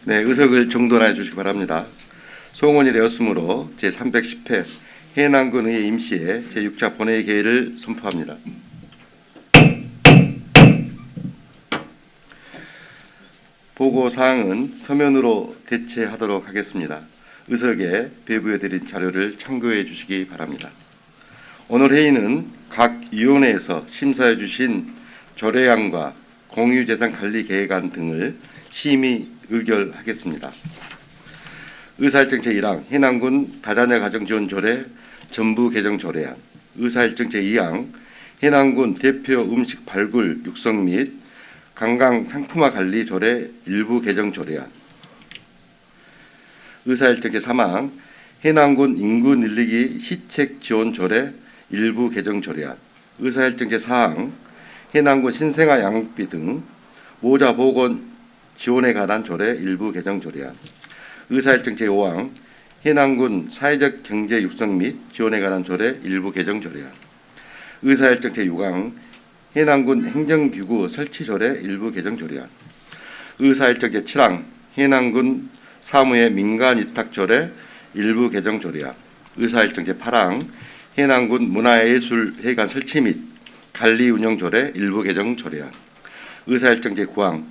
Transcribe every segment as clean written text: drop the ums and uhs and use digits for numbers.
네, 의석을 정돈해 주시기 바랍니다. 송원이 되었으므로 제310회 해남군의회 임시회 제6차 본회의 개회를 선포합니다. 보고사항은 서면으로 대체하도록 하겠습니다. 의석에 배부해드린 자료를 참고해 주시기 바랍니다. 오늘 회의는 각 위원회에서 심사해 주신 조례안과 공유재산관리계획안 등을 심의 의결하겠습니다. 의사일정 제1항 해남군 다자녀 가정지원조례 전부 개정 조례안, 의사일정 제2항 해남군 대표 음식 발굴 육성 및 관광 상품화 관리 조례 일부 개정 조례안, 의사일정 제3항 해남군 인구 늘리기 시책 지원 조례 일부 개정 조례안, 의사일정 제4항 해남군 신생아 양육비 등 모자 보건 지원에 관한 조례 일부 개정 조례안, 의사일정 제5항 해남군 사회적 경제 육성 및 지원에 관한 조례 일부 개정 조례안, 의사일정 제6항 해남군 행정기구 설치 조례 일부 개정 조례안, 의사일정 제7항 해남군 사무의 민간 위탁 조례 일부 개정 조례안, 의사일정 제8항 해남군 문화예술회관 설치 및 관리 운영 조례 일부 개정 조례안, 의사일정 제9항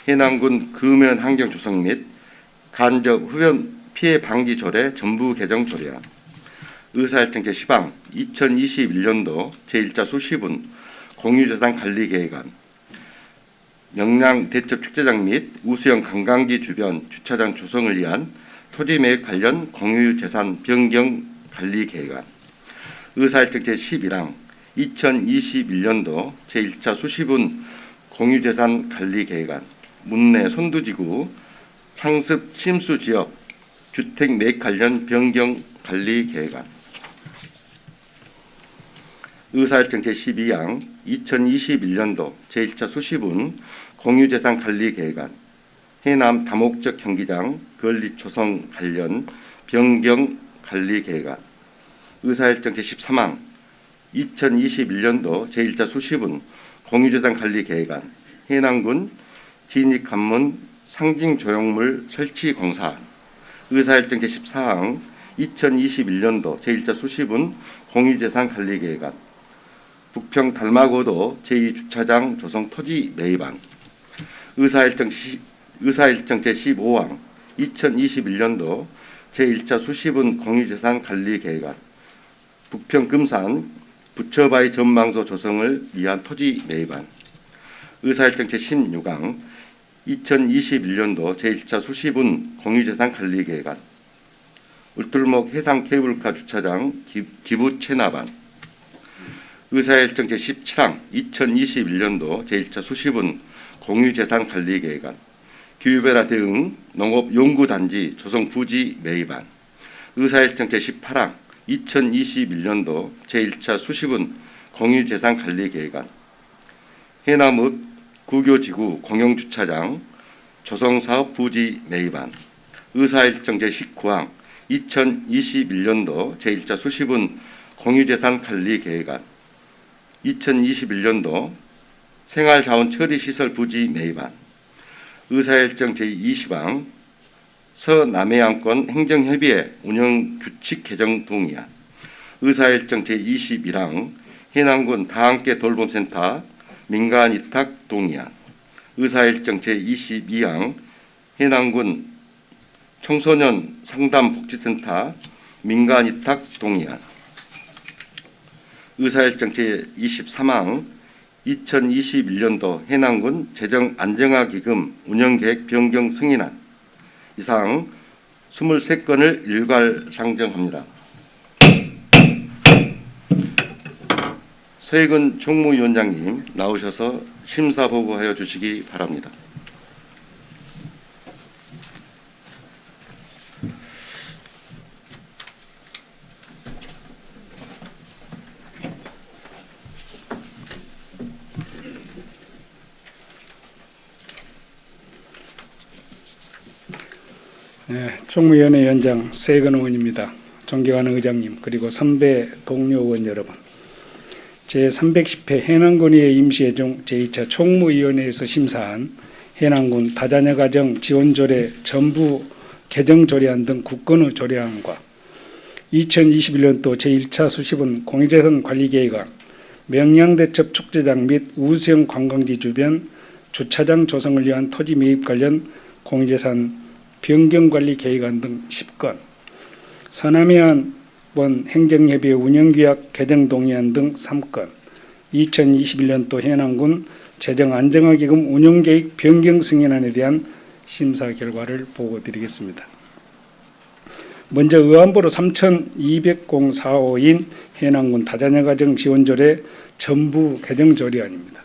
해남군 금연 환경 조성 및 간접 흡연 피해 방지 조례 전부 개정 조례안, 의사일정 제10항 2021년도 제1차 수시분 공유재산 관리 계획안, 명량 대첩 축제장 및 우수형 관광지 주변 주차장 조성을 위한 토지 매입 관련 공유재산 변경 관리 계획안, 의사일정 제11항 2021년도 제1차 수시분 공유재산 관리 계획안, 문내 손두지구 상습 침수 지역 주택 매입 관련 변경 관리 계획안, 의사일정 제12항 2021년도 제1차 수시분 공유재산 관리 계획안, 해남 다목적 경기장 건립 조성 관련 변경 관리 계획안, 의사일정 제13항 2021년도 제1차 수시분 공유재산 관리 계획안, 해남군 진입관문 상징조형물 설치 공사안, 의사일정 제14항 2021년도 제1차 수시분 공유재산 관리 계획안, 북평 달마고도 제2주차장 조성 토지 매입안, 의사일정 제15항 2021년도 제1차 수시분 공유재산 관리 계획안, 북평 금산 부처바위 전망소 조성을 위한 토지 매입안, 의사일정 제16항 2021년도 제1차 수시분 공유재산 관리 계획안, 울tur목 해상 케이블카 주차장 기부 체납안, 의사일정 제17항 2021년도 제1차 수시분 공유재산 관리 계획안, 기후변화 대응 농업연구단지 조성 부지 매입안, 의사일정 제18항 2021년도 제1차 수시분 공유재산 관리 계획안, 해남읍 구교지구 공영주차장 조성사업 부지 매입안, 의사일정 제19항 2021년도 제1차 수시분 공유재산 관리 계획안, 2021년도 생활자원 처리시설 부지 매입안, 의사일정 제20항 서남해안권 행정협의회 운영규칙 개정 동의안, 의사일정 제21항 해남군 다함께 돌봄센터 민간위탁 동의안, 의사일정 제22항 해남군 청소년 상담복지센터 민간위탁 동의안, 의사일정 제23항 2021년도 해남군 재정안정화기금 운영계획 변경 승인안, 이상 23건을 일괄 상정합니다. 서익은 총무위원장님 나오셔서 심사 보고하여 주시기 바랍니다. 네, 총무위원회 위원장 서익은 의원입니다. 존경하는 의장님, 그리고 선배 동료 의원 여러분, 제310회 해남군의회 임시회종 제2차 총무위원회에서 심사한 해남군 다자녀가정 지원조례 전부 개정조례안 등 국건의 조례안과 2021년도 제1차 수시분 공유재산 관리계획안, 명량대첩 축제장 및 우수형 관광지 주변 주차장 조성을 위한 토지 매입 관련 공유재산 변경관리 계획안 등 10건, 서남해안 행정협의회 운영규약 개정 동의안 등 3건, 2021년도 해남군 재정안정화기금 운영계획 변경 승인안에 대한 심사 결과를 보고드리겠습니다. 먼저 의안번호 3200-45인 해남군 다자녀가정 지원조례 전부 개정 조례안입니다.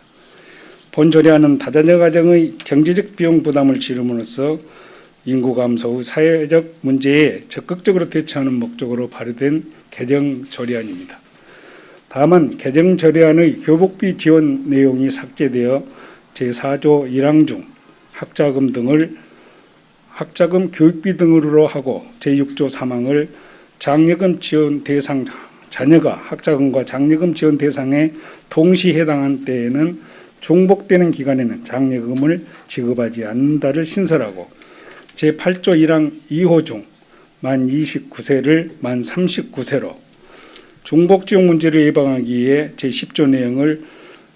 본 조례안은 다자녀가정의 경제적 비용 부담을 줄임으로써 인구 감소 후 사회적 문제에 적극적으로 대처하는 목적으로 발의된 개정 조례안입니다. 다만 개정 조례안의 교복비 지원 내용이 삭제되어 제4조 1항 중 학자금 교육비 등으로 하고 제6조 3항을 장려금 지원 대상 자녀가 학자금과 장려금 지원 대상에 동시 해당한 때에는 중복되는 기간에는 장려금을 지급하지 않는다를 신설하고 제8조 1항 2호 중 만 29세를 만 39세로 중복지원 문제를 예방하기 위해 제10조 내용을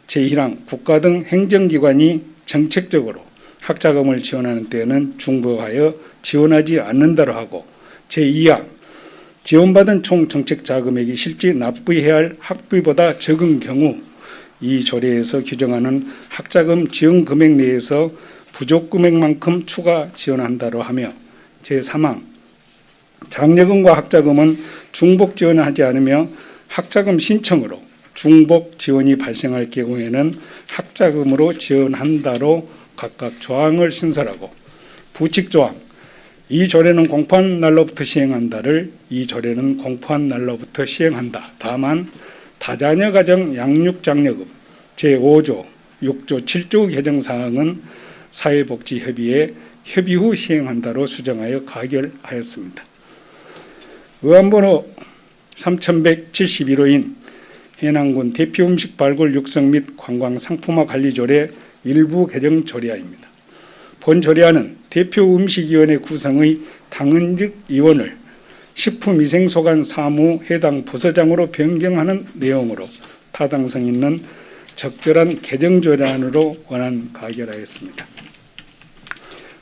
제1항 국가 등 행정기관이 정책적으로 학자금을 지원하는 때에는 중복하여 지원하지 않는다로 하고 제2항 지원받은 총 정책 자금액이 실제 납부해야 할 학비보다 적은 경우 이 조례에서 규정하는 학자금 지원 금액 내에서 부족 금액만큼 추가 지원한다로 하며 제3항 장려금과 학자금은 중복 지원하지 않으며 학자금 신청으로 중복 지원이 발생할 경우에는 학자금으로 지원한다로 각각 조항을 신설하고 부칙 조항 이 조례는 공포한 날로부터 시행한다를 이 조례는 공포한 날로부터 시행한다. 다만 다자녀 가정 양육 장려금 제5조, 6조, 7조 개정 사항은 사회복지협의회 협의 후 시행한다로 수정하여 가결하였습니다. 의안번호 3171호인 해남군 대표 음식 발굴 육성 및 관광 상품화 관리 조례 일부 개정 조례안입니다. 본 조례안은 대표 음식위원회 구성의 당헌직 위원을 식품위생소관 사무 해당 부서장으로 변경하는 내용으로 타당성 있는 적절한 개정 조례안으로 원안 가결하였습니다.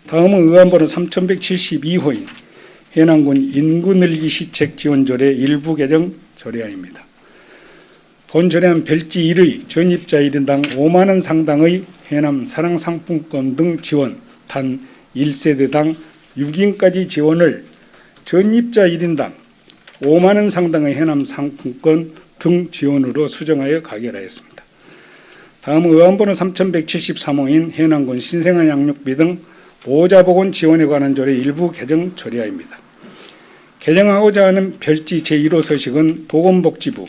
다음은 의안번호 3172호인 해남군 인구 늘리기 시책 지원 조례 일부 개정 조례안입니다. 본 조례안 별지 1의 전입자 1인당 5만 원 상당의 해남 사랑상품권 등 지원 단 1세대당 6인까지 지원을 전입자 1인당 5만 원 상당의 해남 상품권 등 지원으로 수정하여 가결하였습니다. 다음 의안번호 3173호인 해남군 신생아 양육비 등 보호자보건 지원에 관한 조례 일부 개정 조례안입니다. 개정하고자 하는 별지 제1호 서식은 보건복지부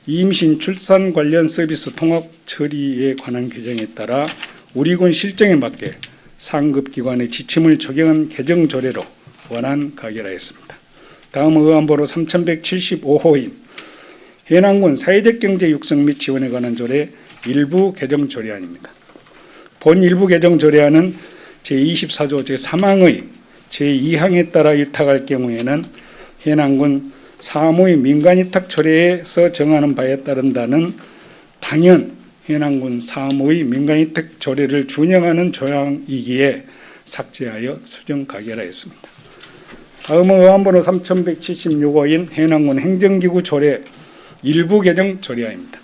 임신 출산 관련 서비스 통합 처리에 관한 규정에 따라 우리군 실정에 맞게 상급기관의 지침을 적용한 개정 조례로 원안 가결하였습니다. 다음 의안번호 3175호인 해남군 사회적 경제 육성 및 지원에 관한 조례 일부 개정 조례안입니다. 본 일부 개정 조례안은 제24조 제3항의 제2항에 따라 위탁할 경우에는 해남군 사무의 민간위탁 조례에서 정하는 바에 따른다는 당연 해남군 사무의 민간위탁 조례를 준용하는 조항이기에 삭제하여 수정 가결하였습니다. 다음은 의안번호 3176호인 해남군 행정기구 조례 일부 개정 조례안입니다.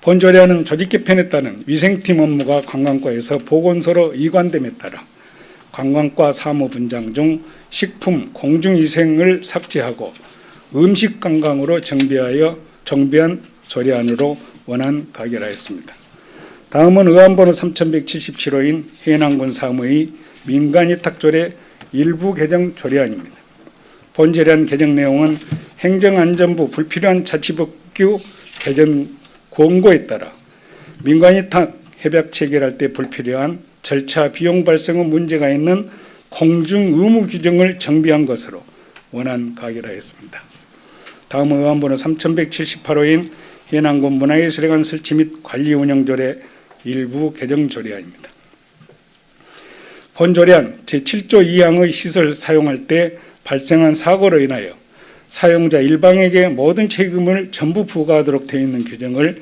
본 조례안은 조직 개편에 따른 위생팀 업무가 관광과에서 보건소로 이관됨에 따라 관광과 사무분장 중 식품 공중위생을 삭제하고 음식관광으로 정비한 조례안으로 원안 가결하였습니다. 다음은 의안번호 3177호인 해남군 사무의 민간위탁조례 일부 개정 조례안입니다. 본 조례안 개정 내용은 행정안전부 불필요한 자치법규 개정 권고에 따라 민간위탁 협약 체결할 때 불필요한 절차 비용 발생 후 문제가 있는 공중 의무 규정을 정비한 것으로 원안 가결하였습니다. 다음 의안번호 3178호인 해남군 문화예술회관 설치 및 관리 운영 조례 일부 개정 조례안입니다. 본 조례안 제7조 2항의 시설 사용할 때 발생한 사고로 인하여 사용자 일방에게 모든 책임을 전부 부과하도록 되어 있는 규정을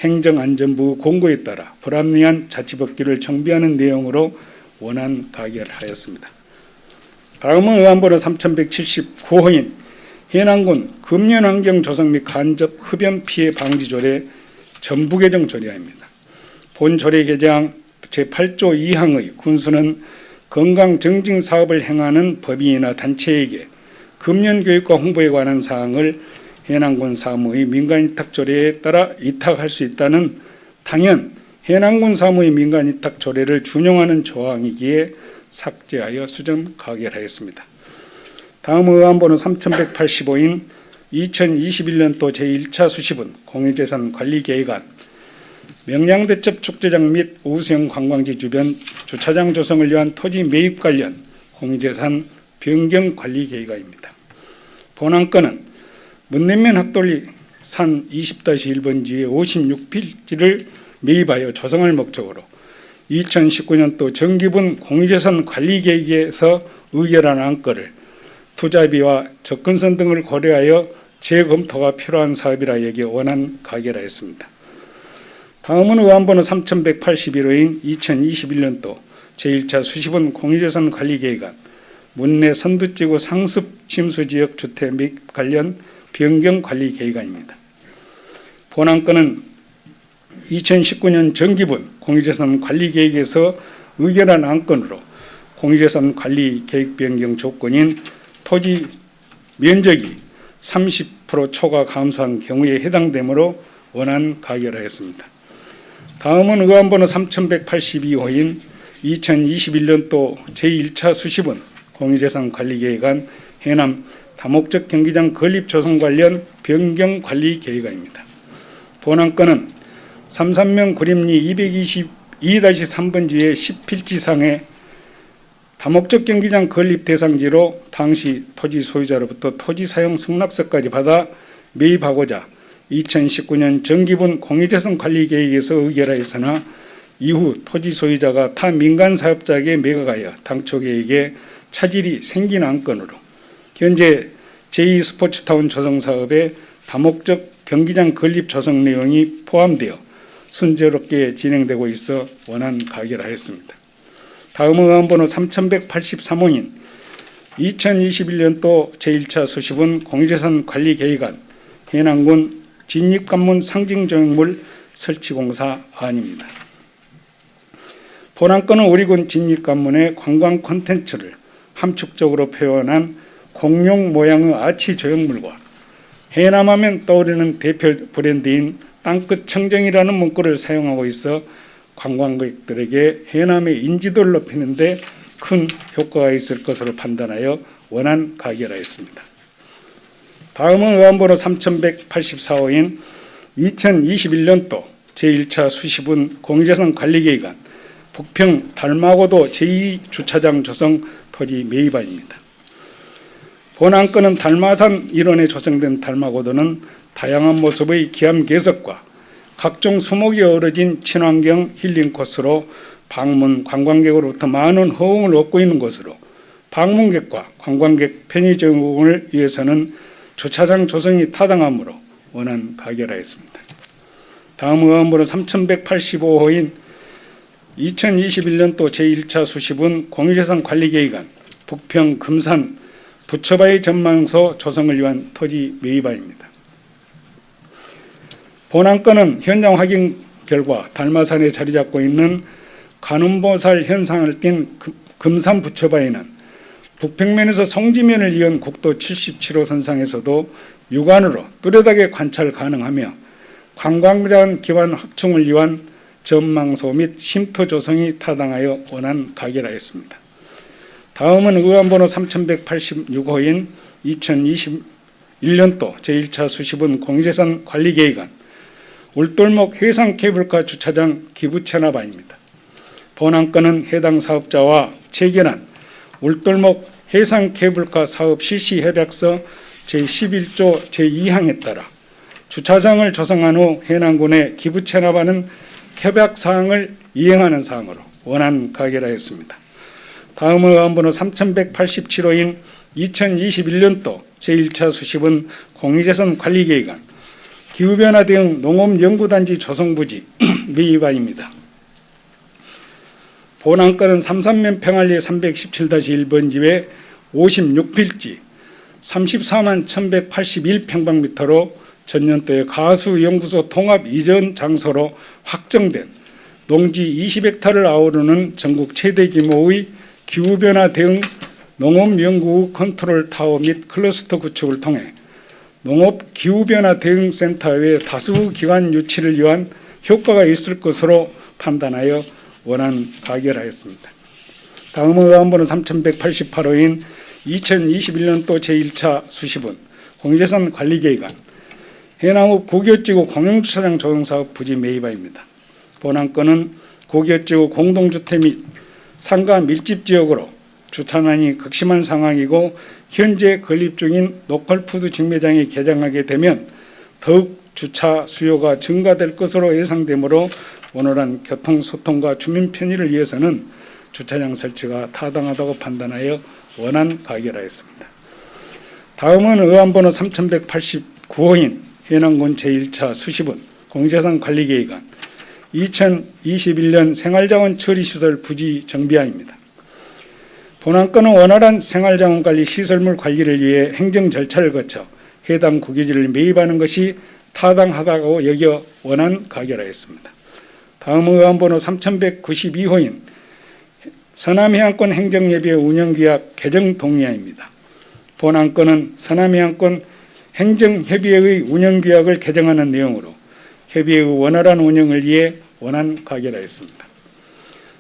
행정안전부 공고에 따라 불합리한 자치법규를 정비하는 내용으로 원안 가결하였습니다. 다음은 의안번호 3179호인 해남군 금연환경 조성 및 간접 흡연 피해 방지 조례 전부 개정 조례입니다. 본 조례 개정 제8조 2항의 군수는 건강 증진 사업을 행하는 법인이나 단체에게 금연 교육과 홍보에 관한 사항을 해남군 사무의 민간위탁 조례에 따라 위탁할 수 있다는 당연 해남군 사무의 민간위탁 조례를 준용하는 조항이기에 삭제하여 수정 가결하였습니다. 다음 의안번호 3185인 2021년도 제1차 수시분 공유재산 관리계획안 명량대첩 축제장 및 우수형 관광지 주변 주차장 조성을 위한 토지 매입 관련 공유재산 변경 관리 계획안입니다. 본안건은 문냉면 학돌리 산 20-1번지의 56필지를 매입하여 조성할 목적으로 2019년도 정기분 공유재산 관리 계획에서 의결한 안건을 투자비와 접근성 등을 고려하여 재검토가 필요한 사업이라 여기 원안 가결하였습니다. 다음은 의안번호 3181호인 2021년도 제1차 수시분 공유재산 관리계획안 문내 선두지구 상습 침수지역 주택 및 관련 변경 관리 계획안입니다. 본안건은 2019년 정기분 공유재산 관리계획에서 의결한 안건으로 공유재산 관리 계획 변경 조건인 토지 면적이 30% 초과 감소한 경우에 해당되므로 원안 가결하였습니다. 다음은 의안번호 3182호인 2021년도 제1차 수시분 공유재산 관리계획안 해남 다목적 경기장 건립 조성 관련 변경 관리 계획안입니다. 본안건은 삼산면 구림리 222-3번지의 10필지상의 다목적 경기장 건립 대상지로 당시 토지 소유자로부터 토지 사용 승낙서까지 받아 매입하고자 2019년 정기분 공유재산 관리 계획에서 의결하였으나 이후 토지 소유자가 타 민간 사업자에게 매각하여 당초 계획에 차질이 생긴 안건으로 현재 제2스포츠타운 조성 사업에 다목적 경기장 건립 조성 내용이 포함되어 순조롭게 진행되고 있어 원안 가결하였습니다. 다음은 의안번호 3183호인 2021년도 제1차 수시분 공유재산 관리 계획안 해남군 진입관문 상징조형물 설치공사 안입니다. 본안건은 우리군 진입관문의 관광 콘텐츠를 함축적으로 표현한 공룡 모양의 아치 조형물과 해남하면 떠오르는 대표 브랜드인 땅끝 청정이라는 문구를 사용하고 있어 관광객들에게 해남의 인지도를 높이는 데 큰 효과가 있을 것으로 판단하여 원안 가결하였습니다. 다음은 의안번호 3184호인 2021년도 제1차 수시분 공유재산 관리계획안 북평 달마고도 제2주차장 조성 토지 매입안입니다. 본안건은 달마산 일원에 조성된 달마고도는 다양한 모습의 기암 개석과 각종 수목이 어우러진 친환경 힐링 코스로 방문 관광객으로부터 많은 호응을 얻고 있는 것으로 방문객과 관광객 편의 적응을 위해서는 주차장 조성이 타당하므로 원안 가결하였습니다. 다음 의안번호 3185호인 2021년도 제1차 수시분 공유재산 관리계획안 북평 금산 부처바위 전망소 조성을 위한 토지 매입안입니다. 본안건은 현장 확인 결과 달마산에 자리 잡고 있는 관음보살 현상을 띤 금산 부처바위는 북평면에서 성지면을 이은 국도 77호 선상에서도 육안으로 뚜렷하게 관찰 가능하며 관광장 기반 확충을 위한 전망소 및 쉼터 조성이 타당하여 원안 가결하였습니다. 다음은 의안번호 3186호인 2021년도 제1차 수시분 공유재산 관리계획안 울돌목 해상 케이블카 주차장 기부 체납안입니다. 본안건은 해당 사업자와 체결한 울돌목 해상 케이블카 사업 실시 협약서 제11조 제2항에 따라 주차장을 조성한 후 해남군에 기부 체납하는 협약 사항을 이행하는 사항으로 원안 가결하였습니다. 다음은 의안번호 3187호인 2021년도 제1차 수십은 공유재산 관리계획안, 기후변화 대응 농업연구단지 조성부지 미의안입니다. 본안건은 삼산면 평안리 317-1번지에 56필지 34만 1181평방미터로 전년도에 가수연구소 통합 이전 장소로 확정된 농지 20헥타를 아우르는 전국 최대 규모의 기후변화 대응 농업연구 컨트롤 타워 및 클러스터 구축을 통해 농업 기후변화 대응센터의 다수 기관 유치를 위한 효과가 있을 것으로 판단하여 원안 가결하였습니다. 다음은 의안번호 3188호인 2021년도 제1차 수십은 공유재산 관리계획안, 해남읍 고교지구 공영주차장 조성사업 부지 매입안입니다. 본안건은 고교지구 공동주택 및 상가 밀집지역으로 주차난이 극심한 상황이고 현재 건립 중인 로컬푸드 직매장이 개장하게 되면 더욱 주차 수요가 증가될 것으로 예상되므로 원활한 교통소통과 주민 편의를 위해서는 주차장 설치가 타당하다고 판단하여 원안 가결하였습니다. 다음은 의안번호 3189호인 해남군 제1차 수십은 공유재산 관리계획안 2021년 생활자원 처리시설 부지 정비안입니다. 본안건은 원활한 생활자원관리 시설물 관리를 위해 행정 절차를 거쳐 해당 국유지를 매입하는 것이 타당하다고 여겨 원안 가결하였습니다. 다음은 의안번호 3192호인 서남해안권 행정예비의 운영규약 개정 동의안입니다. 본안건은 서남해안권 행정협의회의 운영규약을 개정하는 내용으로 협의회의 원활한 운영을 위해 원안 가결하였습니다.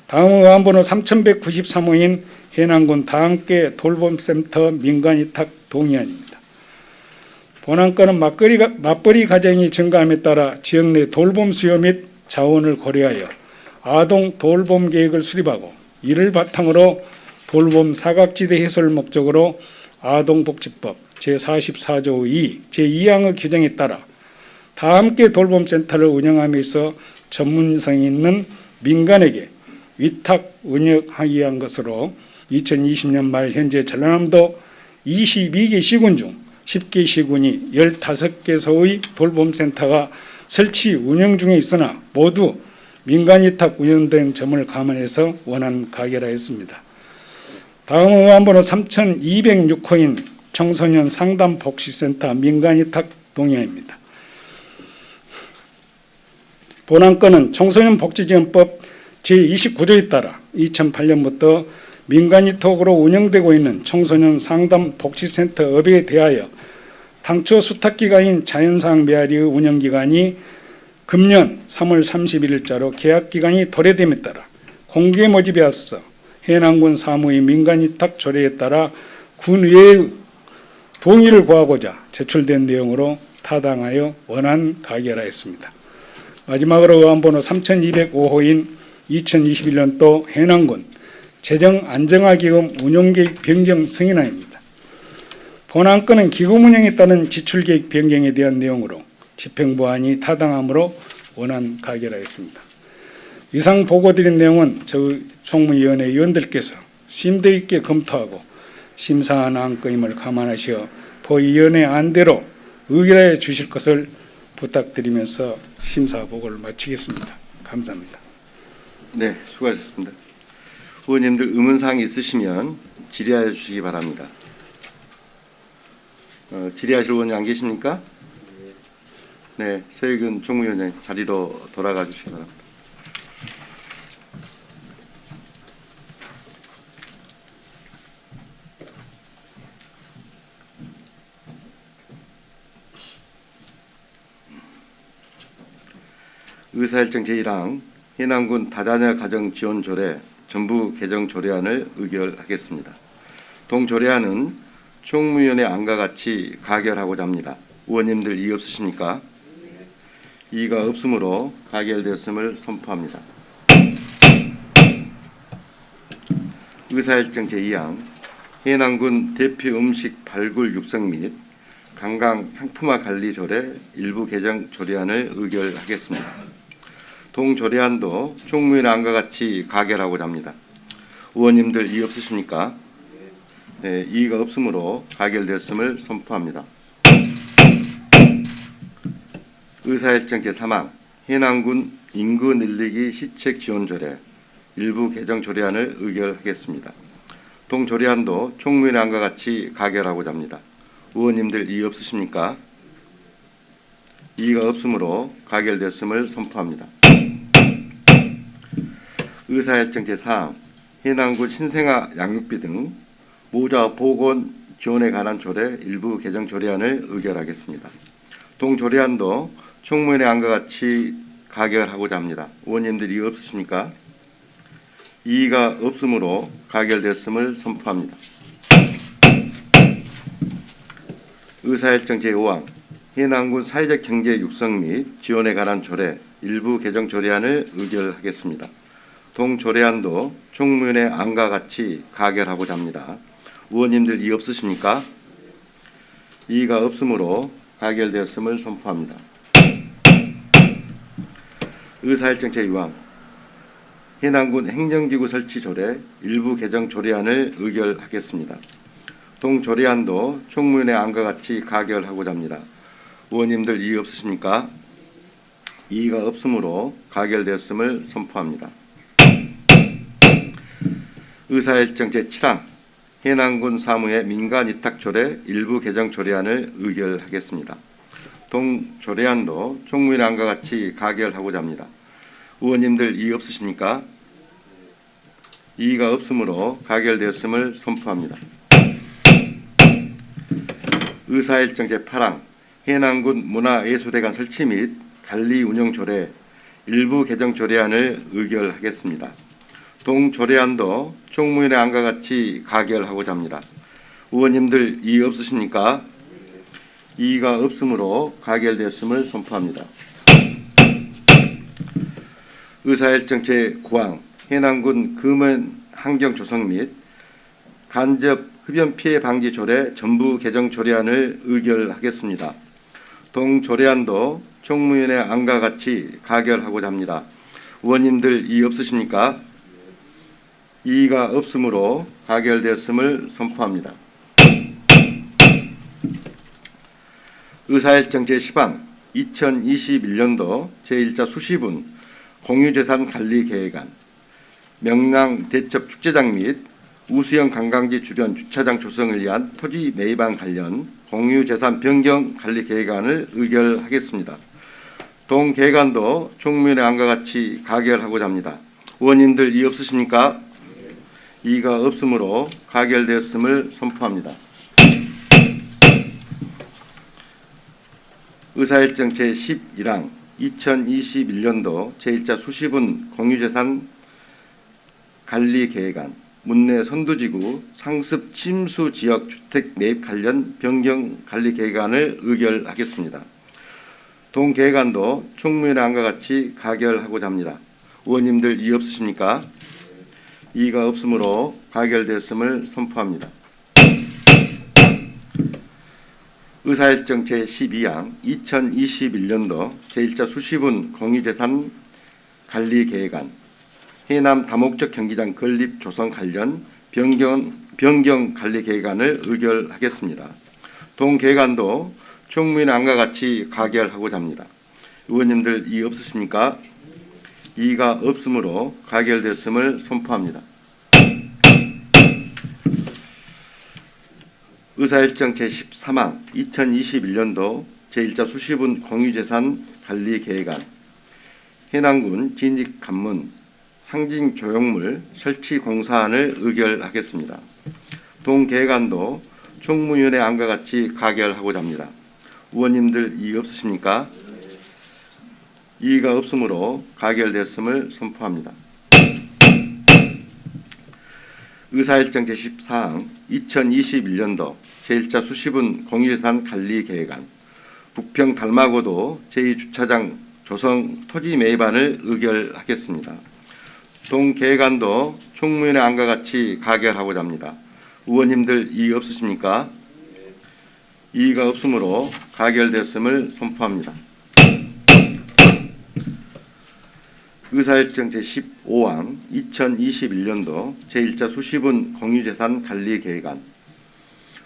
다음은 의안번호 3193호인 해남군 다함께 돌봄센터 민간위탁 동의안입니다. 본안건은 맞벌이 가정이 증가함에 따라 지역 내 돌봄 수요 및 자원을 고려하여 아동 돌봄 계획을 수립하고 이를 바탕으로 돌봄 사각지대 해소를 목적으로 아동복지법 제44조 2 제2항의 규정에 따라 다함께 돌봄센터를 운영하면서 전문성 있는 민간에게 위탁 운영하기 위한 것으로 2020년 말 현재 전라남도 22개 시군 중 10개 시군이 15개소의 돌봄센터가 설치 운영 중에 있으나 모두 민간위탁 운영된 점을 감안해서 원안 가결하였습니다. 다음은 의안번호 3206호인 청소년 상담복지센터 민간위탁 동의안입니다. 본안건은 청소년복지지원법 제29조에 따라 2008년부터 민간위탁으로 운영되고 있는 청소년 상담복지센터 업에 대하여 당초 수탁기간인 자연사항 메아리의 운영기간이 금년 3월 31일자로 계약기간이 도래됨에 따라 공개 모집에 앞서 해남군 사무의 민간위탁 조례에 따라 군의회의 동의를 구하고자 제출된 내용으로 타당하여 원안 가결하였습니다. 마지막으로 의안번호 3205호인 2021년도 해남군 재정안정화기금 운용계획 변경 승인안입니다. 본안건은 기금 운영에 따른 지출계획 변경에 대한 내용으로 집행부안이 타당하므로 원안 가결하였습니다. 이상 보고드린 내용은 저희 총무위원회 위원들께서 심도 있게 검토하고 심사한 안건임을 감안하시어 보위원회 안대로 의결해 주실 것을 부탁드리면서 심사 보고를 마치겠습니다. 감사합니다. 네, 수고하셨습니다. 의원님들 의문사항이 있으시면 질의하여 주시기 바랍니다. 질의하실 의원이 안 계십니까? 네, 서혜균 총무위원장 자리로 돌아가 주시기 바랍니다. 의사일정 제1항 해남군 다자녀 가정 지원 조례 전부 개정 조례안을 의결하겠습니다. 동 조례안은 총무위원회 안과 같이 가결하고자 합니다. 의원님들 이의 없으십니까? 이의가 없으므로 가결되었음을 선포합니다. 의사일정 제2항 해남군 대표 음식 발굴 육성 및 관광 상품화 관리 조례 일부 개정 조례안을 의결하겠습니다. 동조례안도 총무위원회 안과 같이 가결하고자 합니다. 의원님들 이의 없으십니까? 네, 이의가 없으므로 가결되었음을 선포합니다. 의사일정 제3항 해남군 인구 늘리기 시책 지원 조례 일부 개정 조례안을 의결하겠습니다. 동조례안도 총무위원회 안과 같이 가결하고자 합니다. 의원님들 이의 없으십니까? 이의가 없으므로 가결되었음을 선포합니다. 의사일정 제4항 해남군 신생아 양육비 등 모자 보건 지원에 관한 조례 일부 개정 조례안을 의결하겠습니다. 동조례안도 총무위원회 안과 같이 가결하고자 합니다. 의원님들 이의 없으십니까? 이의가 없으므로 가결되었음을 선포합니다. 의사일정 제5항 해남군 사회적 경제 육성 및 지원에 관한 조례 일부 개정 조례안을 의결하겠습니다. 동조례안도 총무위원회 안과 같이 가결하고자 합니다. 의원님들 이의 없으십니까? 이의가 없으므로 가결되었음을 선포합니다. 의사일정 제6항 해남군 행정기구 설치 조례 일부 개정 조례안을 의결하겠습니다. 동조례안도 총무위원회 안과 같이 가결하고자 합니다. 의원님들 이의 없으십니까? 이의가 없으므로 가결되었음을 선포합니다. 의사일정 제7항 해남군 사무의 민간위탁조례 일부 개정 조례안을 의결하겠습니다. 동조례안도 총무위원회 안과 같이 가결하고자 합니다. 의원님들 이의 없으십니까? 이의가 없으므로 가결되었음을 선포합니다. 의사일정 제8항 해남군 문화예술회관 설치 및 관리 운영 조례 일부 개정 조례안을 의결하겠습니다. 동조례안도 총무위원회 안과 같이 가결하고자 합니다. 의원님들 이의 없으십니까? 이의가 없으므로 가결되었음을 선포합니다. 의사일정 제9항 해남군 금연 환경 조성 및 간접 흡연 피해 방지 조례 전부 개정 조례안을 의결하겠습니다. 동조례안도 총무위원회 안과 같이 가결하고자 합니다. 의원님들 이의 없으십니까? 이의가 없으므로 가결되었음을 선포합니다. 의사일정 제10항 2021년도 제1차 수시분 공유재산 관리계획안 명랑 대첩 축제장 및 우수형 관광지 주변 주차장 조성을 위한 토지 매입안 관련 공유재산 변경 관리계획안을 의결하겠습니다. 동계획안도 총무위원회 안과 같이 가결하고자 합니다. 의원님들 이의 없으십니까? 이의가 없으므로 가결되었음을 선포합니다. 의사일정 제11항 2021년도 제1차 수시분 공유재산 관리계획안 문내 선두지구 상습 침수 지역 주택 매입 관련 변경 관리계획안을 의결하겠습니다. 동계획안도 총무위원회 안과 같이 가결하고자 합니다. 의원님들 이의 없으십니까? 이의가 없으므로 가결되었음을 선포합니다. 의사일정 제12항 2021년도 제1차 수시분 공유재산 관리계획안 해남 다목적 경기장 건립 조성 관련 변경 관리계획안을 의결하겠습니다. 동계획안도 총무위원회 안과 같이 가결하고자 합니다. 의원님들 이의 없으십니까? 이의가 없으므로 가결됐음을 선포합니다. 의사일정 제13항 2021년도 제1차 수시분 공유재산 관리계획안 해남군 진입관문 상징조형물 설치 공사안을 의결하겠습니다. 동계획안도 총무위원회 안과 같이 가결하고자 합니다. 의원님들 이의 없으십니까? 이의가 없으므로 가결됐음을 선포합니다. 의사일정 제14항 2021년도 제1차 수시분 공유재산 관리계획안 북평 달마고도 제2주차장 조성 토지 매입안을 의결하겠습니다. 동계획안도 총무위원회 안과 같이 가결하고자 합니다. 의원님들 이의 없으십니까? 이의가 없으므로 가결됐음을 선포합니다. 의사일정 제15항 2021년도 제1차 수시분 공유재산 관리 계획안,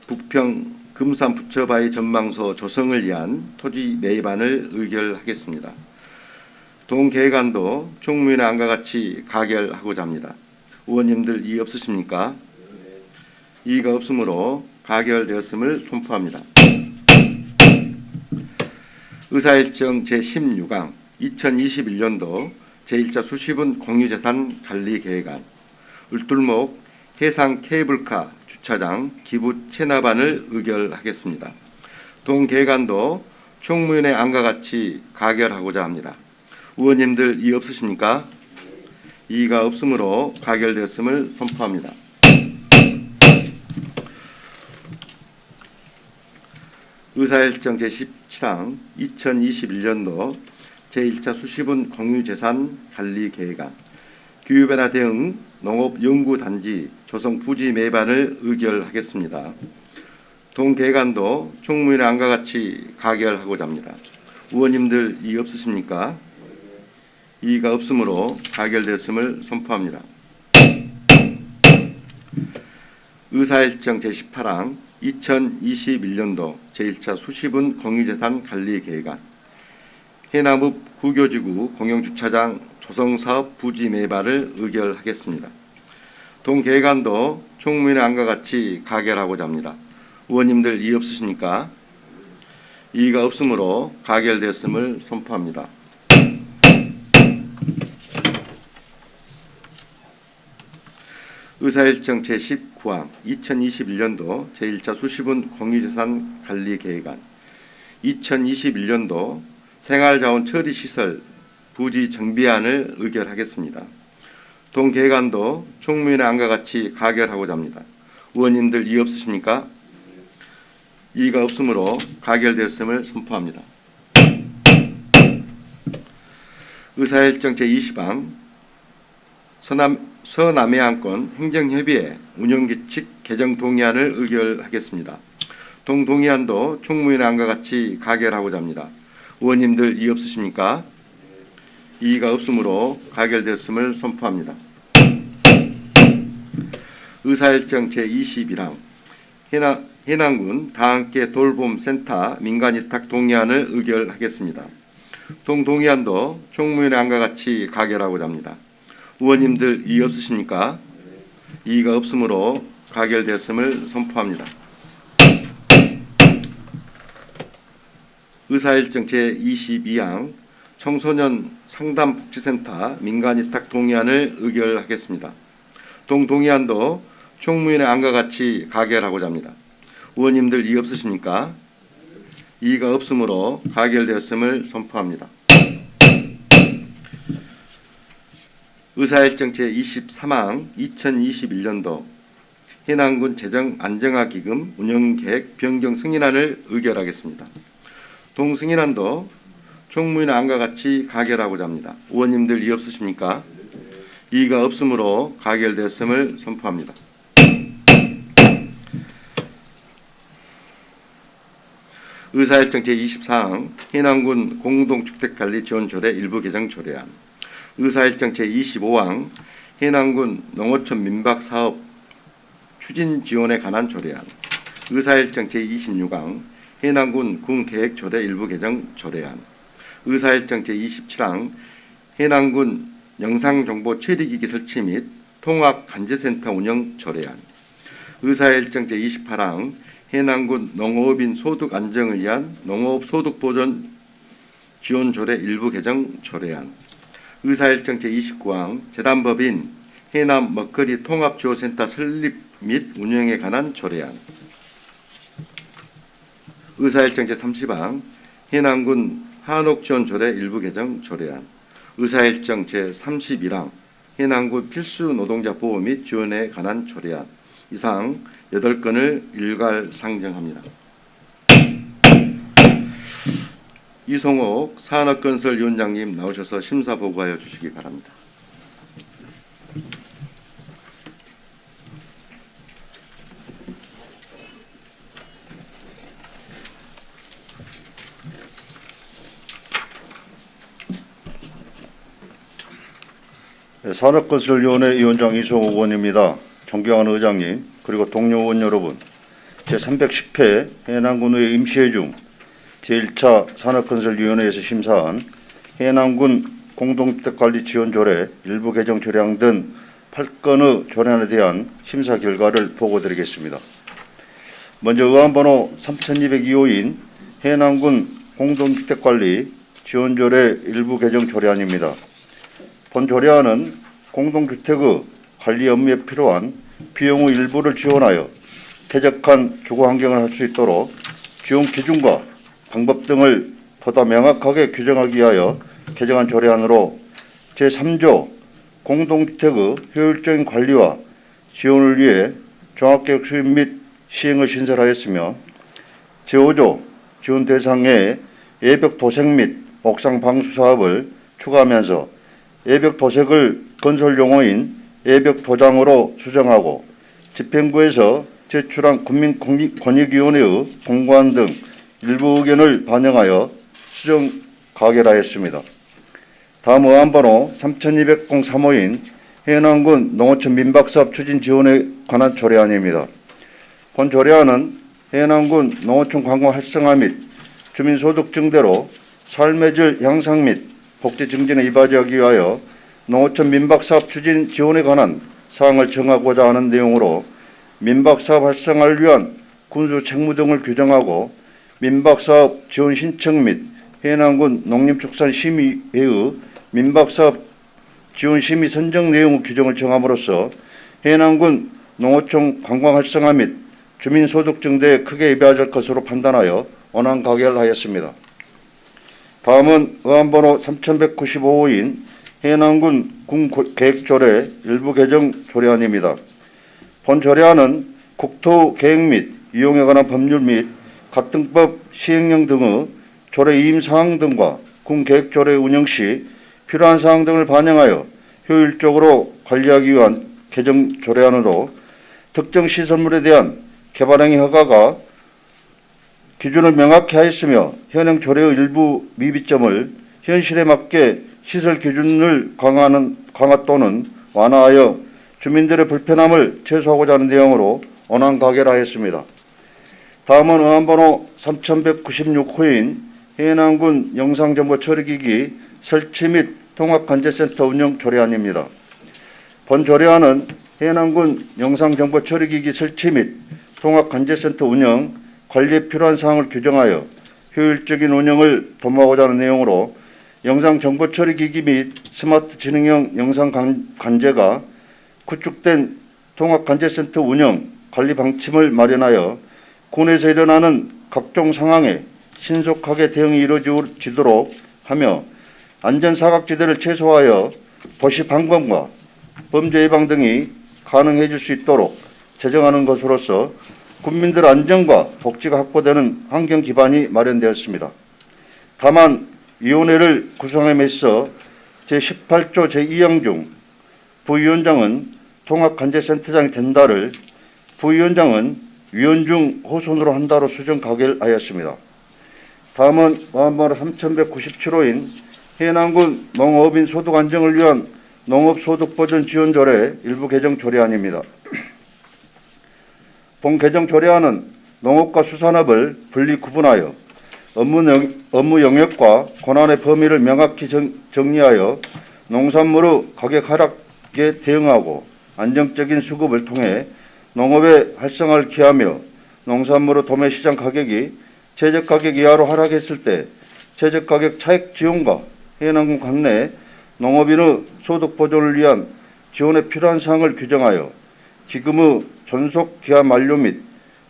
부평 금산 부처바위 전망소 조성을 위한 토지 매입안을 의결하겠습니다. 동계획안도 총무위원회 안과 같이 가결하고자 합니다. 의원님들 이의 없으십니까? 이의가 없으므로 가결되었음을 선포합니다. 의사일정 제16항 2021년도 제1차 수시분 공유재산 관리 계획안, 울tur목 해상 케이블카 주차장 기부 체납안을 의결하겠습니다. 동계획안도 총무위원회 안과 같이 가결하고자 합니다. 의원님들 이의 없으십니까? 이의가 없으므로 가결되었음을 선포합니다. 의사일정 제17항 2021년도 제1차 수시분 공유재산 관리 계획안, 기후변화 대응 농업연구단지 조성 부지 매입안을 의결하겠습니다. 동계획안도 총무위원회 안과 같이 가결하고자 합니다. 의원님들 이의 없으십니까? 이의가 없으므로 가결되었음을 선포합니다. 의사일정 제18항 2021년도 제1차 수시분 공유재산 관리 계획안, 해남읍 국교지구 공영주차장 조성사업 부지 매입안을 의결하겠습니다. 동계획안도 총무위원회 안과 같이 가결하고자 합니다. 의원님들 이의 없으십니까? 이의가 없으므로 가결되었음을 선포합니다. 의사일정 제19항 2021년도 제1차 수시분 공유재산 관리 계획안, 2021년도 생활자원 처리시설 부지 정비안을 의결하겠습니다. 동계획안도 총무위원회 안과 같이 가결하고자 합니다. 의원님들 이의 없으십니까? 이의가 없으므로 가결되었음을 선포합니다. 의사일정 제20항 서남해안권 행정협의회 운영규칙 개정 동의안을 의결하겠습니다. 동의안도 총무위원회 안과 같이 가결하고자 합니다. 의원님들 이의 없으십니까? 이의가 없으므로 가결되었음을 선포합니다. 의사일정 제21항 해남군 다함께 돌봄센터 민간위탁 동의안을 의결하겠습니다. 동의안도 총무위원회 안과 같이 가결하고자 합니다. 의원님들 이의 없으십니까? 이의가 없으므로 가결되었음을 선포합니다. 의사일정 제22항 청소년 상담복지센터 민간위탁 동의안을 의결하겠습니다. 동의안도 총무위원회 안과 같이 가결하고자 합니다. 의원님들 이의 없으십니까? 이의가 없으므로 가결되었음을 선포합니다. 의사일정 제23항 2021년도 해남군 재정안정화기금 운영계획 변경 승인안을 의결하겠습니다. 동승인안도 총무위원회 안과 같이 가결하고자 합니다. 의원님들 이의 없으십니까? 이의가 없으므로 가결되었음을 선포합니다. 의사일정 제24항 해남군 공동주택관리 지원조례 일부 개정 조례안, 의사일정 제25항 해남군 농어촌 민박사업 추진 지원에 관한 조례안, 의사일정 제26항 해남군 군계획조례 일부 개정 조례안, 의사일정 제27항 해남군 영상정보 처리기기 설치 및 통합간제센터 운영 조례안, 의사일정 제28항 해남군 농업인 소득 안정을 위한 농업 소득 보전 지원 조례 일부 개정 조례안, 의사일정 제29항 재단법인 해남 먹거리 통합지원센터 설립 및 운영에 관한 조례안, 의사일정 제30항 해남군 한옥지원 조례 일부 개정 조례안, 의사일정 제31항 해남군 필수 노동자 보호 및 지원에 관한 조례안, 이상 8건을 일괄 상정합니다. 이송옥 산업건설위원장님 나오셔서 심사 보고하여 주시기 바랍니다. 산업건설위원회 위원장 이성욱 의원입니다. 존경하는 의장님, 그리고 동료 의원 여러분, 제310회 해남군의 임시회 중 제1차 산업건설위원회에서 심사한 해남군 공동주택관리지원조례 일부 개정 조례안 등 8건의 조례안에 대한 심사 결과를 보고드리겠습니다. 먼저 의안번호 3202호인 해남군 공동주택관리 지원조례 일부 개정 조례안입니다. 본 조례안은 공동주택의 관리 업무에 필요한 비용의 일부를 지원하여 쾌적한 주거 환경을 할 수 있도록 지원 기준과 방법 등을 보다 명확하게 규정하기 위하여 개정한 조례안으로 제3조 공동주택의 효율적인 관리와 지원을 위해 종합계획 수립 및 시행을 신설하였으며 제5조 지원 대상에 예벽 도색 및 옥상 방수 사업을 추가하면서 예벽 도색을 건설 용어인 예벽 도장으로 수정하고 집행부에서 제출한 국민권익위원회의 공고안 등 일부 의견을 반영하여 수정 가결하였습니다. 다음 의안번호 3203호인 해남군 농어촌 민박사업 추진 지원에 관한 조례안입니다. 본 조례안은 해남군 농어촌 관광 활성화 및 주민소득 증대로 삶의 질 향상 및 복지 증진에 이바지하기 위하여 농어촌 민박사업 추진 지원에 관한 사항을 정하고자 하는 내용으로 민박사업 활성화를 위한 군수 책무 등을 규정하고 민박사업 지원 신청 및 해남군 농림축산심의회의 민박사업 지원 심의 선정 내용 규정을 정함으로써 해남군 농어촌 관광 활성화 및 주민소득 증대에 크게 이바지할 것으로 판단하여 원안 가결하였습니다. 다음은 의안번호 3195호인 해남군 군계획조례 일부 개정 조례안입니다. 본 조례안은 국토계획 및 이용에 관한 법률 및 가등법 시행령 등의 조례 이임사항 등과 군계획조례 운영 시 필요한 사항 등을 반영하여 효율적으로 관리하기 위한 개정 조례안으로 특정 시설물에 대한 개발행위 허가가 기준을 명확히 하였으며 현행 조례의 일부 미비점을 현실에 맞게 시설 기준을 강화 또는 완화하여 주민들의 불편함을 최소화하고자 하는 내용으로 원안 가결하였습니다. 다음은 의안번호 3196호인 해남군 영상정보처리기기 설치 및 통합관제센터 운영 조례안입니다. 본 조례안은 해남군 영상정보처리기기 설치 및 통합관제센터 운영 관리에 필요한 사항을 규정하여 효율적인 운영을 도모하고자 하는 내용으로 영상정보처리기기 및 스마트 지능형 영상관제가 구축된 통합관제센터 운영 관리 방침을 마련하여 군에서 일어나는 각종 상황에 신속하게 대응이 이루어지도록 하며 안전사각지대를 최소화하여 도시 방범과 범죄 예방 등이 가능해질 수 있도록 제정하는 것으로서 국민들 안전과 복지가 확보되는 환경 기반이 마련되었습니다. 다만 위원회를 구성함에 있어 제18조 제2항 중 부위원장은 통합관제센터장이 된다를 부위원장은 위원 중 호손으로 한다로 수정 가결하였습니다. 다음은 의안번호 3197호인 해남군 농업인 소득 안정을 위한 농업소득보전 지원조례 일부 개정 조례안입니다. 본 개정 조례안은 농업과 수산업을 분리 구분하여 업무 영역과 권한의 범위를 명확히 정리하여 농산물의 가격 하락에 대응하고 안정적인 수급을 통해 농업의 활성화를 기하며 농산물의 도매시장 가격이 최저가격 이하로 하락했을 때 최저가격 차익 지원과 해남군 관내 농업인의 소득 보존을 위한 지원에 필요한 사항을 규정하여 기금의 존속 기한 만료 및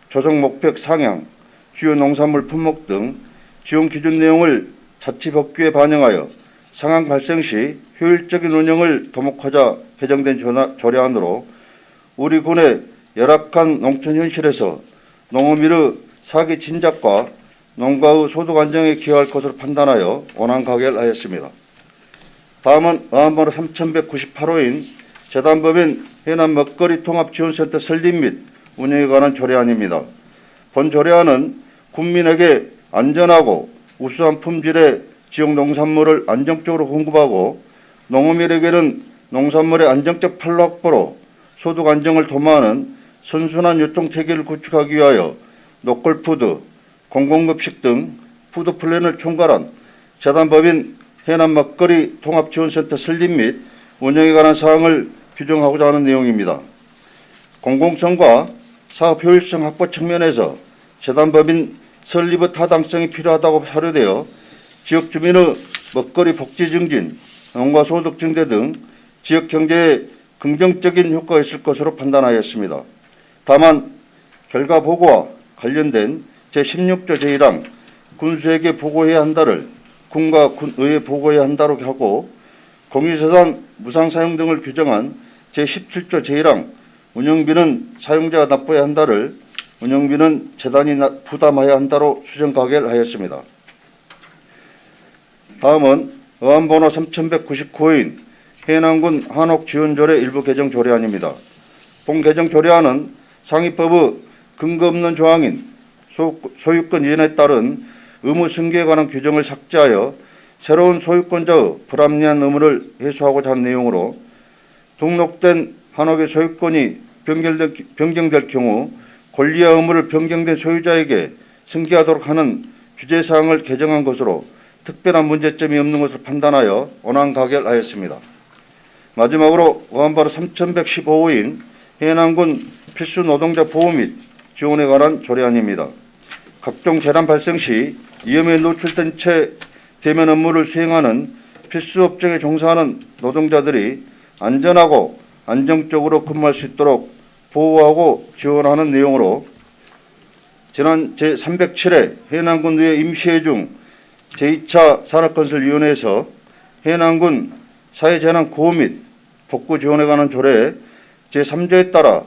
조성 목표 상향, 주요 농산물 품목 등 지원 기준 내용을 자치법규에 반영하여 상황 발생 시 효율적인 운영을 도모하자 개정된 조례안으로 우리 군의 열악한 농촌 현실에서 농어민의 사기 진작과 농가의 소득 안정에 기여할 것으로 판단하여 원안 가결하였습니다. 다음은 의안번호 3198호인 재단법인 해남 먹거리 통합지원센터 설립 및 운영에 관한 조례안입니다. 본 조례안은 국민에게 안전하고 우수한 품질의 지역 농산물을 안정적으로 공급하고 농어민에게는 농산물의 안정적 판로 확보로 소득 안정을 도모하는 선순환 유통 체계를 구축하기 위하여 노컬푸드, 공공급식 등 푸드 플랜을 총괄한 재단법인 해남 먹거리 통합지원센터 설립 및 운영에 관한 사항을 규정하고자 하는 내용입니다. 공공성과 사업 효율성 확보 측면에서 재단법인 설립의 타당성이 필요하다고 사료되어 지역 주민의 먹거리 복지 증진, 농가 소득 증대 등 지역 경제에 긍정적인 효과가 있을 것으로 판단하였습니다. 다만 결과 보고와 관련된 제16조 제1항 군수에게 보고해야 한다를 군과 군의회 보고해야 한다로 하고 공유재산 무상사용 등을 규정한 제17조 제1항 운영비는 사용자가 납부해야 한다를 운영비는 재단이 부담해야 한다로 수정 가결하였습니다. 다음은 의안번호 3199호인 해남군 한옥지원조례 일부 개정 조례안입니다. 본 개정 조례안은 상위법의 근거 없는 조항인 소유권 이전에 따른 의무 승계에 관한 규정을 삭제하여 새로운 소유권자의 불합리한 의무를 해소하고자 하는 내용으로 등록된 한옥의 소유권이 변경될 경우 권리와 의무를 변경된 소유자에게 승계하도록 하는 규제사항을 개정한 것으로 특별한 문제점이 없는 것을 판단하여 원안 가결하였습니다. 마지막으로 의안번호 3115호인 해남군 필수 노동자 보호 및 지원에 관한 조례안입니다. 각종 재난 발생 시 위험에 노출된 채 대면 업무를 수행하는 필수 업종에 종사하는 노동자들이 안전하고 안정적으로 근무할 수 있도록 보호하고 지원하는 내용으로 지난 제307회 해남군의회 임시회 중 제2차 산업건설위원회에서 해남군 사회재난 구호 및 복구 지원에 관한 조례 제3조에 따라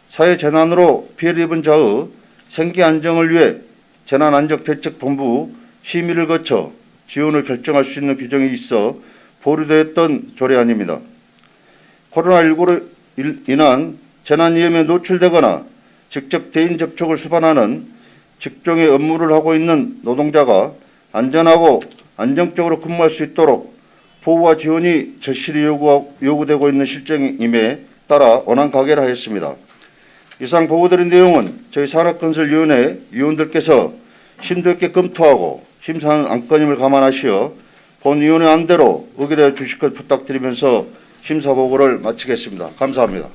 사회재난으로 피해를 입은 자의 생계 안정을 위해 재난안전대책본부 심의를 거쳐 지원을 결정할 수 있는 규정이 있어 보류되었던 조례안입니다. 코로나19로 인한 재난 위험에 노출되거나 직접 대인 접촉을 수반하는 직종의 업무를 하고 있는 노동자가 안전하고 안정적으로 근무할 수 있도록 보호와 지원이 절실히 요구되고 있는 실정임에 따라 원안 가결하였습니다. 이상 보고드린 내용은 저희 산업건설위원회 위원들께서 심도 있게 검토하고 심사하는 안건임을 감안하시어 본 위원회 안대로 의결해 주실 것 부탁드리면서 심사 보고를 마치겠습니다. 감사합니다.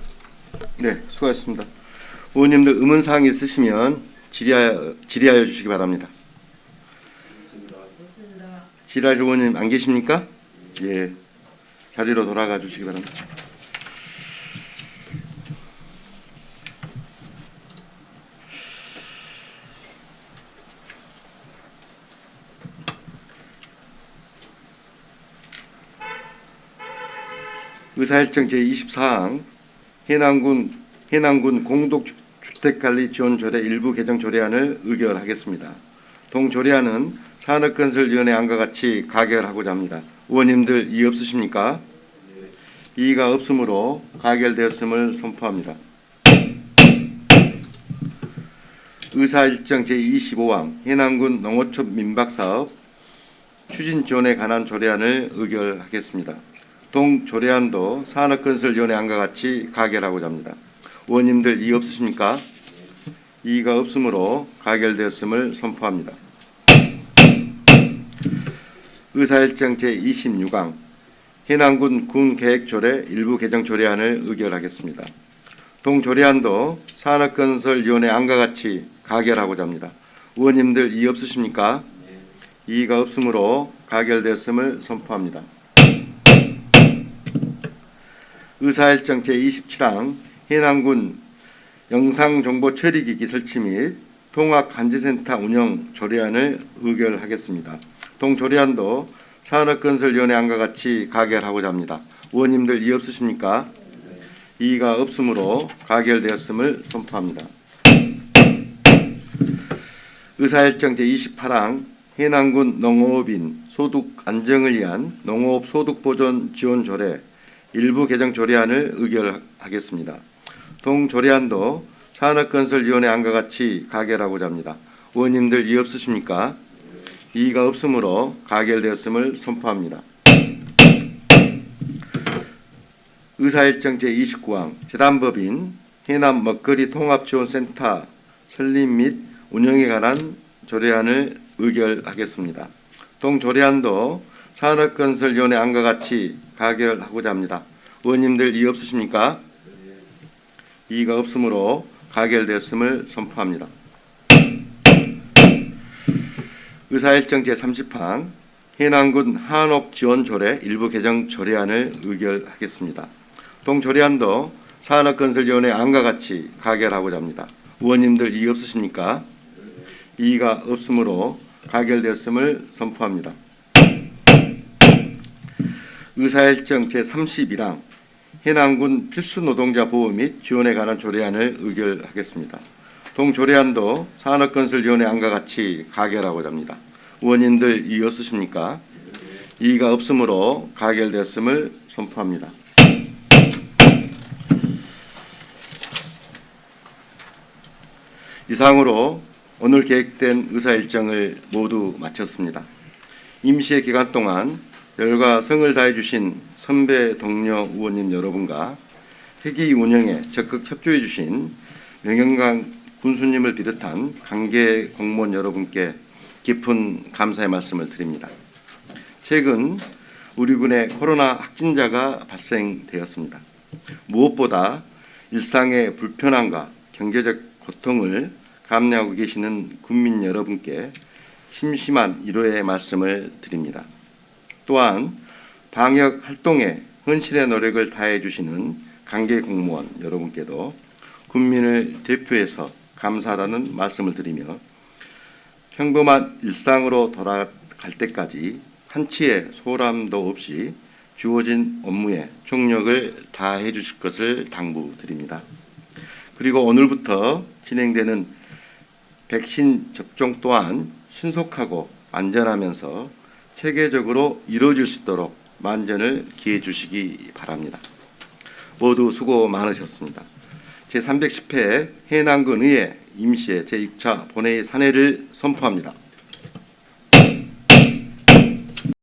네, 수고하셨습니다. 의원님들 의문사항 있으시면 질의하여 주시기 바랍니다. 질의하실 의원님 안 계십니까? 예, 자리로 돌아가 주시기 바랍니다. 의사일정 제24항 해남군 공동주택관리지원조례 일부 개정 조례안을 의결하겠습니다. 동조례안은 산업건설위원회 안과 같이 가결하고자 합니다. 의원님들 이의 없으십니까? 이의가 없으므로 가결되었음을 선포합니다. 의사일정 제25항 해남군 농어촌 민박사업 추진지원에 관한 조례안을 의결하겠습니다. 동조례안도 산업건설위원회 안과 같이 가결하고자 합니다. 의원님들 이의 없으십니까? 이의가 없으므로 가결되었음을 선포합니다. 의사일정 제26항 해남군 군계획조례 일부 개정 조례안을 의결하겠습니다. 동조례안도 산업건설위원회 안과 같이 가결하고자 합니다. 의원님들 이의 없으십니까? 이의가 없으므로 가결되었음을 선포합니다. 의사일정 제27항 해남군 영상정보처리기기 설치 및 통합간지센터 운영 조례안을 의결하겠습니다. 동조례안도 산업건설위원회 안과 같이 가결하고자 합니다. 의원님들 이의 없으십니까? 이의가 없으므로 가결되었음을 선포합니다. 의사일정 제28항 해남군 농어업인 소득 안정을 위한 농어업 소득보전 지원조례 일부 개정 조례안을 의결하겠습니다. 동조례안도 산업건설위원회 안과 같이 가결하고자 합니다. 의원님들 이의 없으십니까? 이의가 없으므로 가결되었음을 선포합니다. 의사일정 제29항 재단법인 해남 먹거리 통합지원센터 설립 및 운영에 관한 조례안을 의결하겠습니다. 동조례안도 산업건설위원회 안과 같이 가결하고자 합니다. 의원님들 이의 없으십니까? 이의가 없으므로 가결되었음을 선포합니다. 의사일정 제30항 해남군 한옥지원조례 일부 개정 조례안을 의결하겠습니다. 동조례안도 산업건설위원회 안과 같이 가결하고자 합니다. 의원님들 이의 없으십니까? 이의가 없으므로 가결되었음을 선포합니다. 의사일정 제31항 해남군 필수노동자 보호 및 지원에 관한 조례안을 의결하겠습니다. 동조례안도 산업건설위원회 안과 같이 가결하고자 합니다. 의원님들 이의 없으십니까? 이의가 없으므로 가결되었음을 선포합니다. 이상으로 오늘 계획된 의사일정을 모두 마쳤습니다. 임시의 기간 동안 열과 성을 다해 주신 선배 동료 의원님 여러분과 회기 운영에 적극 협조해 주신 명영강 군수님을 비롯한 관계 공무원 여러분께 깊은 감사의 말씀을 드립니다. 최근 우리 군에 코로나 확진자가 발생되었습니다. 무엇보다 일상의 불편함과 경제적 고통을 감내하고 계시는 국민 여러분께 심심한 위로의 말씀을 드립니다. 또한 방역 활동에 헌신의 노력을 다해 주시는 관계 공무원 여러분께도 국민을 대표해서 감사하다는 말씀을 드리며 평범한 일상으로 돌아갈 때까지 한치의 소홀함도 없이 주어진 업무에 총력을 다해 주실 것을 당부드립니다. 그리고 오늘부터 진행되는 백신 접종 또한 신속하고 안전하면서 체계적으로 이루어질 수 있도록 만전을 기해 주시기 바랍니다. 모두 수고 많으셨습니다. 제310회 해남군 의회 임시회 제6차 본회의 산회를 선포합니다.